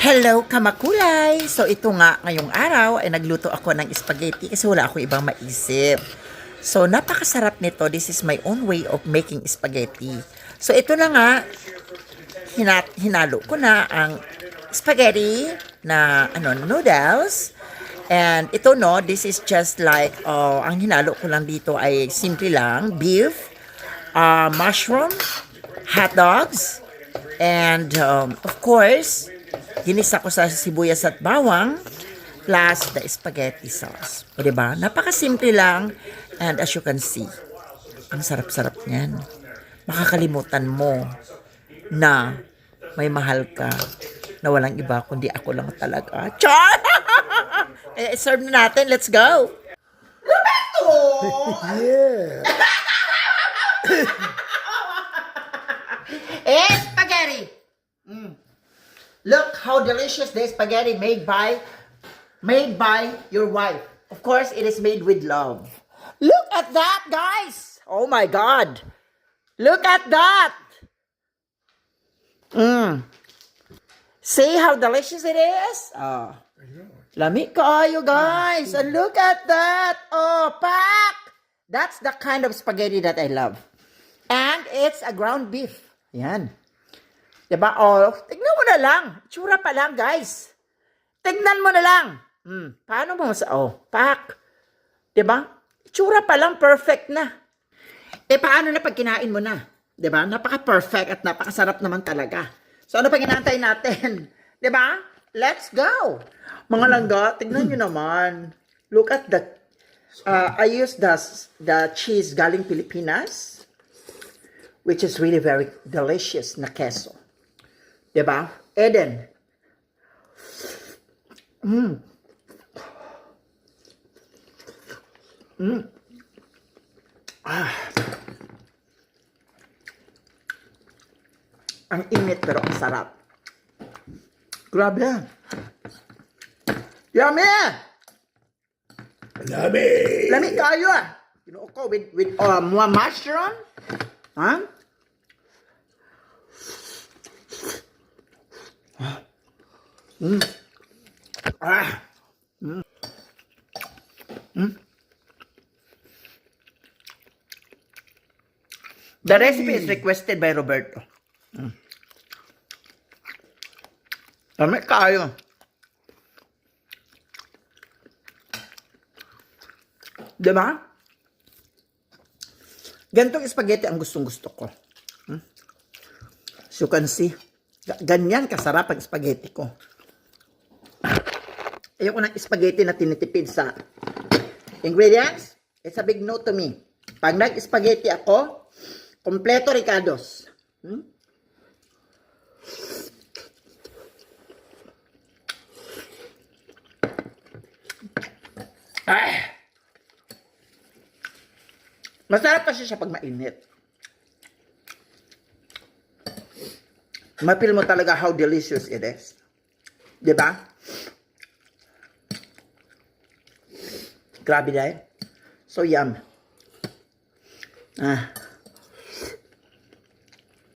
Hello, kamakulay! So ito nga, ngayong araw ay nagluto ako ng spaghetti kasi wala ako ibang maisip. So napakasarap nito. This is my own way of making spaghetti. So ito na nga, hinalo ko na ang spaghetti na noodles. And ito no, this is just like, ang hinalo ko lang dito ay simple lang, beef, mushroom, hot dogs, and of course, ginisa ko sa sibuyas at bawang plus the spaghetti sauce. O diba? Napakasimple lang. And as you can see, ang sarap-sarap niyan. Makakalimutan mo na may mahal ka na walang iba kundi ako lang talaga. Char! Eh, serve na natin. Let's go! Roberto! Yeah. Spaghetti! Look how delicious the spaghetti made by your wife. Of course, it is made with love. Look at that, guys! Oh my God! Look at that! See how delicious it is? Oh. Lami kayo, guys! And look at that! Oh, pak! That's the kind of spaghetti that I love. And it's a ground beef. Yan. Diba? Oh, tignan mo na lang. Tsura pa lang, guys. Tignan mo na lang. Paano mo sa... Oh, pak. Diba? Tsura pa lang, perfect na. Eh, paano na pag kinain mo na? Diba? Napaka-perfect at napakasarap naman talaga. So, ano pang inaantay natin? Diba? Let's go! Mga langga, tignan nyo naman. Look at the... I use the cheese galing Pilipinas, which is really very delicious na queso. Diba? Eden. Ang init pero ang sarap. Grabe. Yummy! Lami. Lami kayo ah. You know, ko with more mushroom. Huh? The recipe is requested by Roberto. Lami kayo. Diba? Gantong spaghetti ang gustong-gusto ko. As you can see, ganyan kasarap ang spaghetti ko. Ayoko ng spaghetti na tinitipid sa ingredients. It's a big no to me. Pag nag-spaghetti ako, kompleto ricados. Masarap pa siya pag mainit. Mapil mo talaga how delicious it is. Diba? Grabe dahil. So yum.